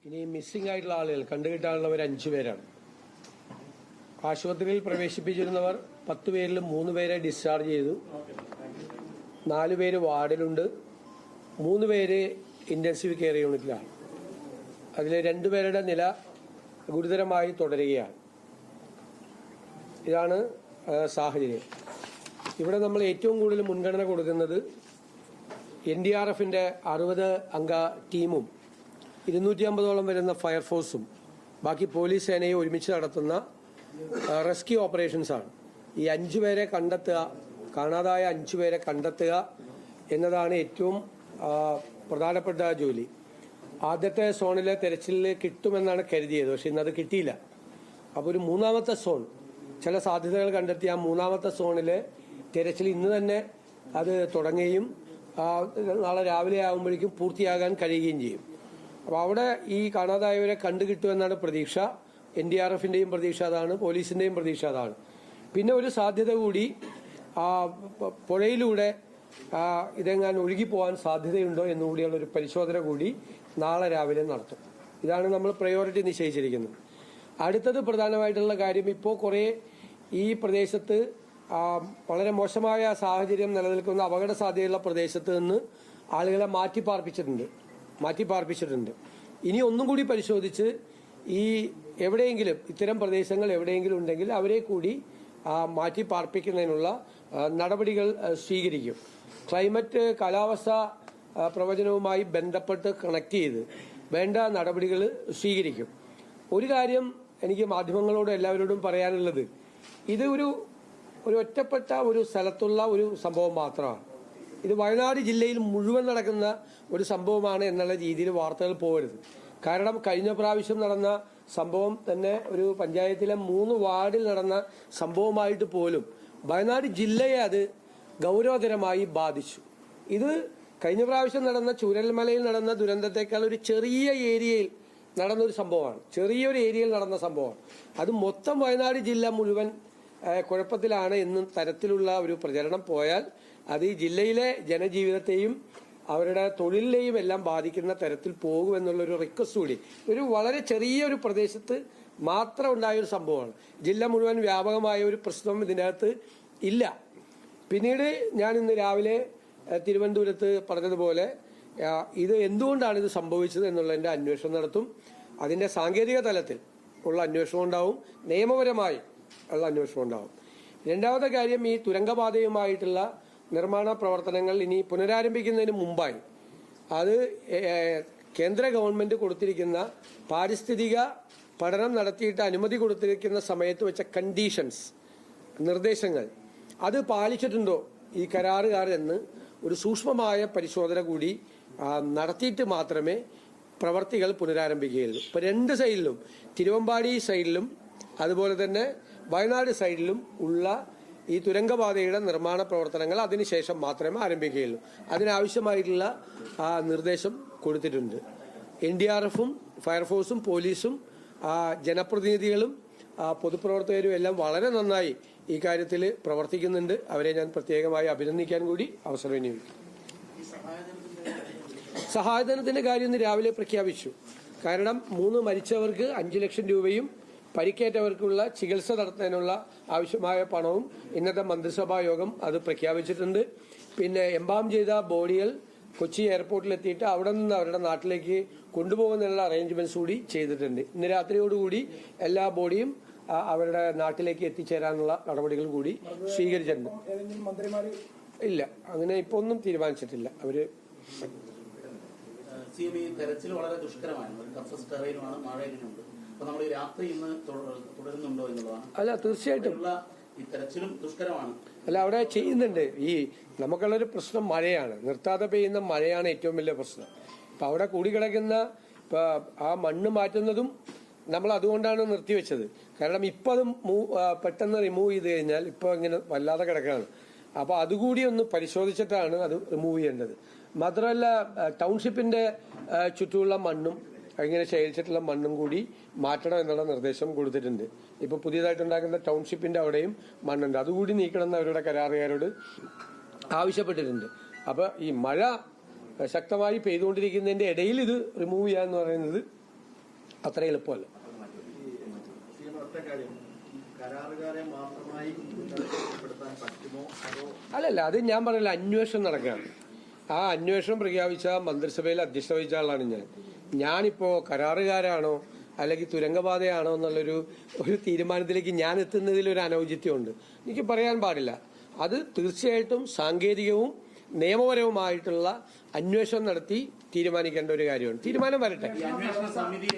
ഇനി മിസ്സിംഗ് ആയിട്ടുള്ള ആളുകൾ കണ്ടുകിട്ടാനുള്ളവർ 5 പേരാണ്. ആശുപത്രിയിൽ പ്രവേശിപ്പിച്ചിരുന്നവർ 10 പേരിൽ 3 പേരെ ഡിസ്ചാർജ് ചെയ്തു. 4 പേര് വാർഡിലുണ്ട്. 3 പേര് ഇന്റൻസീവ് കെയർ യൂണിറ്റിലാണ്. അതിൽ 2 പേരുടെ നില ഗുരുതരമായി തുടരുകയാണ്. ഇതാണ് സാഹചര്യം. ഇവിടെ നമ്മൾ ഏറ്റവും കൂടുതൽ മുൻഗണന കൊടുക്കുന്നത് NDRFന്റെ 60 അംഗ ടീമും 250ഓളം വരുന്ന ഫയർഫോഴ്സും ബാക്കി പോലീസ് സേനയും ഒരുമിച്ച് നടത്തുന്ന റെസ്ക്യൂ ഓപ്പറേഷൻസാണ്. ഈ 5 പേരെ കണ്ടെത്തുക, കാണാതായ 5 പേരെ കണ്ടെത്തുക എന്നതാണ് ഏറ്റവും പ്രധാനപ്പെട്ട ജോലി. ആദ്യത്തെ സോണിലെ തെരച്ചിലിൽ കിട്ടുമെന്നാണ് കരുതിയത്, പക്ഷെ ഇന്നത് കിട്ടിയില്ല. അപ്പോൾ ഒരു 3ാമത്തെ സോൺ, ചില സാധ്യതകൾ കണ്ടെത്തിയ ആ 3ാമത്തെ സോണിലെ തെരച്ചിൽ ഇന്ന് തന്നെ അത് തുടങ്ങുകയും നാളെ രാവിലെ ആകുമ്പോഴേക്കും പൂർത്തിയാകാൻ കഴിയുകയും ചെയ്യും. അപ്പോൾ അവിടെ ഈ കാണാതായവരെ കണ്ടുകിട്ടുമെന്നാണ് പ്രതീക്ഷ. NDRFന്റെയും പ്രതീക്ഷ അതാണ്, പോലീസിന്റെയും പ്രതീക്ഷ അതാണ്. പിന്നെ ഒരു സാധ്യത കൂടി, പുഴയിലൂടെ ഇതെങ്ങാൻ ഒഴുകിപ്പോകാൻ സാധ്യതയുണ്ടോ എന്നുകൂടിയുള്ള ഒരു പരിശോധന കൂടി നാളെ രാവിലെ നടത്തും. ഇതാണ് നമ്മൾ പ്രയോറിറ്റി നിശ്ചയിച്ചിരിക്കുന്നത്. അടുത്തത് പ്രധാനമായിട്ടുള്ള കാര്യം, ഇപ്പോൾ കുറേ ഈ പ്രദേശത്ത് വളരെ മോശമായ സാഹചര്യം നിലനിൽക്കുന്ന അപകട സാധ്യതയുള്ള പ്രദേശത്ത് നിന്ന് ആളുകളെ മാറ്റിപ്പാർപ്പിച്ചിട്ടുണ്ട്. ഇനി ഒന്നും കൂടി പരിശോധിച്ച് ഈ എവിടെയെങ്കിലും ഇത്തരം പ്രദേശങ്ങൾ എവിടെയെങ്കിലും ഉണ്ടെങ്കിൽ അവരെ കൂടി മാറ്റിപ്പാർപ്പിക്കുന്നതിനുള്ള നടപടികൾ സ്വീകരിക്കും. ക്ലൈമറ്റ് കാലാവസ്ഥ പ്രവചനവുമായി ബന്ധപ്പെട്ട് കണക്ട് ചെയ്ത് വേണ്ട നടപടികൾ സ്വീകരിക്കും. ഒരു കാര്യം എനിക്ക് മാധ്യമങ്ങളോട് എല്ലാവരോടും പറയാനുള്ളത്, ഇത് ഒരു ഒറ്റപ്പെട്ട ഒരു സ്ഥലത്തുള്ള ഒരു സംഭവം മാത്രമാണ്. ഇത് വയനാട് ജില്ലയിൽ മുഴുവൻ നടക്കുന്ന ഒരു സംഭവമാണ് എന്നുള്ള രീതിയിൽ വാർത്തകൾ പോകരുത്. കാരണം കഴിഞ്ഞ പ്രാവശ്യം നടന്ന സംഭവം തന്നെ ഒരു പഞ്ചായത്തിലെ 3 വാർഡിൽ നടന്ന സംഭവമായിട്ട് പോലും വയനാട് ജില്ലയെ അത് ഗൗരവതരമായി ബാധിച്ചു. ഇത് കഴിഞ്ഞ പ്രാവശ്യം നടന്ന ചൂരൽമലയിൽ നടന്ന ദുരന്തത്തെക്കാൾ ഒരു ചെറിയ ഏരിയയിൽ നടന്ന ഒരു സംഭവമാണ്, ചെറിയൊരു ഏരിയയിൽ നടന്ന സംഭവമാണ്. അത് മൊത്തം വയനാട് ജില്ല മുഴുവൻ കുഴപ്പത്തിലാണ് എന്ന തരത്തിലുള്ള ഒരു പ്രചരണം പോയാൽ അത് ഈ ജില്ലയിലെ ജനജീവിതത്തെയും അവരുടെ തൊഴിലിനെയും എല്ലാം ബാധിക്കുന്ന തരത്തിൽ പോകുമെന്നുള്ളൊരു റിക്വസ്റ്റ് കൂടി. ഒരു വളരെ ചെറിയൊരു പ്രദേശത്ത് മാത്രം ഉണ്ടായ ഒരു സംഭവമാണ്. ജില്ല മുഴുവൻ വ്യാപകമായ ഒരു പ്രശ്നം ഇതിനകത്ത് ഇല്ല. പിന്നീട് ഞാൻ ഇന്ന് രാവിലെ തിരുവനന്തപുരത്ത് പറഞ്ഞതുപോലെ ഇത് എന്തുകൊണ്ടാണ് ഇത് സംഭവിച്ചത് എന്നുള്ളതിന്റെ അന്വേഷണം നടത്തും. അതിന്റെ സാങ്കേതിക തലത്തിൽ ഉള്ള അന്വേഷണം ഉണ്ടാവും, നിയമപരമായി ഉള്ള അന്വേഷണം ഉണ്ടാവും. രണ്ടാമത്തെ കാര്യം, ഈ തുരങ്കപാതയുമായിട്ടുള്ള നിർമ്മാണ പ്രവർത്തനങ്ങൾ ഇനി പുനരാരംഭിക്കുന്നതിന് മുമ്പായി അത് കേന്ദ്ര ഗവൺമെന്റ് കൊടുത്തിരിക്കുന്ന പാരിസ്ഥിതിക പഠനം നടത്തിയിട്ട് അനുമതി കൊടുത്തിരിക്കുന്ന സമയത്ത് വെച്ച കണ്ടീഷൻസ്, നിർദ്ദേശങ്ങൾ അത് പാലിച്ചിട്ടുണ്ടോ ഈ കരാറുകാർ എന്ന് ഒരു സൂക്ഷ്മമായ പരിശോധന കൂടി നടത്തിയിട്ട് മാത്രമേ പ്രവർത്തികൾ പുനരാരംഭിക്കുകയുള്ളൂ. ഇപ്പൊ 2 സൈഡിലും, തിരുവമ്പാടി സൈഡിലും അതുപോലെ തന്നെ വയനാട് സൈഡിലും ഉള്ള ഈ തുരങ്കപാതയുടെ നിർമ്മാണ പ്രവർത്തനങ്ങൾ അതിനുശേഷം മാത്രമേ ആരംഭിക്കുകയുള്ളൂ. അതിനാവശ്യമായിട്ടുള്ള നിർദ്ദേശം കൊടുത്തിട്ടുണ്ട്. NDRFും ഫയർഫോഴ്സും പോലീസും ജനപ്രതിനിധികളും പൊതുപ്രവർത്തകരും എല്ലാം വളരെ നന്നായി ഈ കാര്യത്തിൽ പ്രവർത്തിക്കുന്നുണ്ട്. അവരെ ഞാൻ പ്രത്യേകമായി അഭിനന്ദിക്കാൻ കൂടി അവസരം വിനിയോഗിക്കും. സഹായധനത്തിന്റെ കാര്യം ഇന്ന് രാവിലെ പ്രഖ്യാപിച്ചു. കാരണം 3 മരിച്ചവർക്ക് 5 ലക്ഷം രൂപയും പരിക്കേറ്റവർക്കുള്ള ചികിത്സ നടത്തുന്നതിനുള്ള ആവശ്യമായ പണവും ഇന്നത്തെ മന്ത്രിസഭാ യോഗം അത് പ്രഖ്യാപിച്ചിട്ടുണ്ട്. പിന്നെ എംബാം ചെയ്ത ബോഡികൾ കൊച്ചി എയർപോർട്ടിലെത്തിയിട്ട് അവിടെ നിന്ന് അവരുടെ നാട്ടിലേക്ക് കൊണ്ടുപോകുന്നതിനുള്ള അറേഞ്ച്മെന്റ്സ് കൂടി ചെയ്തിട്ടുണ്ട്. ഇന്ന് രാത്രിയോടുകൂടി എല്ലാ ബോഡിയും അവരുടെ നാട്ടിലേക്ക് എത്തിച്ചേരാനുള്ള നടപടികൾ കൂടി സ്വീകരിച്ചിട്ടുണ്ട്. ഇല്ല, അങ്ങനെ ഇപ്പൊ ഒന്നും തീരുമാനിച്ചിട്ടില്ല. അവര് തെരച്ചിൽ വളരെ ദുഷ്കരമാണ്, മഴയുണ്ട്. അല്ല, തീർച്ചയായിട്ടും അല്ല, അവിടെ ചെയ്യുന്നുണ്ട്. ഈ നമുക്കുള്ളൊരു പ്രശ്നം മഴയാണ്, നിർത്താതെ പെയ്യുന്ന മഴയാണ് ഏറ്റവും വലിയ പ്രശ്നം. ഇപ്പൊ അവിടെ കൂടിക്കിടക്കുന്ന ആ മണ്ണ് മാറ്റുന്നതും നമ്മൾ അതുകൊണ്ടാണ് നിർത്തിവെച്ചത്. കാരണം ഇപ്പൊ അത് പെട്ടെന്ന് റിമൂവ് ചെയ്ത് കഴിഞ്ഞാൽ ഇപ്പൊ ഇങ്ങനെ വല്ലാതെ കിടക്കുകയാണ്. അപ്പൊ അതുകൂടി ഒന്ന് പരിശോധിച്ചിട്ടാണ് അത് റിമൂവ് ചെയ്യേണ്ടത്. മാത്രമല്ല, ടൗൺഷിപ്പിന്റെ ചുറ്റുമുള്ള മണ്ണും ഇങ്ങനെ ശേഖരിച്ചിട്ടുള്ള മണ്ണും കൂടി മാറ്റണം എന്നുള്ള നിർദ്ദേശം കൊടുത്തിട്ടുണ്ട്. ഇപ്പൊ പുതിയതായിട്ടുണ്ടാക്കുന്ന ടൗൺഷിപ്പിന്റെ അവിടെയും മണ്ണുണ്ട്, അതുകൂടി നീക്കണം എന്ന് അവരുടെ കരാറുകാരോട് ആവശ്യപ്പെട്ടിട്ടുണ്ട്. അപ്പൊ ഈ മഴ ശക്തമായി പെയ്തുകൊണ്ടിരിക്കുന്നതിന്റെ ഇടയിൽ ഇത് റിമൂവ് ചെയ്യാന്ന് പറയുന്നത് അത്ര എളുപ്പമല്ല. ഒറ്റ കാര്യം, കരാറുകാരെ മാത്രമായി ഉൾപ്പെടുത്താൻ പറ്റുമോ അതോ? അല്ലല്ല, അത് ഞാൻ പറഞ്ഞില്ല, അന്വേഷണം നടക്കുകയാണ്. ആ അന്വേഷണം പ്രഖ്യാപിച്ച മന്ത്രിസഭയിൽ അധ്യക്ഷത വഹിച്ച ആളാണ് ഞാനിപ്പോ കരാറുകാരാണോ അല്ലെങ്കിൽ തുരങ്കപാതയാണോ എന്നുള്ളൊരു തീരുമാനത്തിലേക്ക് ഞാൻ എത്തുന്നതിൽ ഒരു അനൗചിത്യമുണ്ട്. എനിക്ക് പറയാൻ പാടില്ല. അത് തീർച്ചയായിട്ടും സാങ്കേതികവും നിയമപരവുമായിട്ടുള്ള അന്വേഷണം നടത്തി തീരുമാനിക്കേണ്ട ഒരു കാര്യമാണ്. തീരുമാനം വരട്ടെ. ഈ അന്വേഷണ സമിതി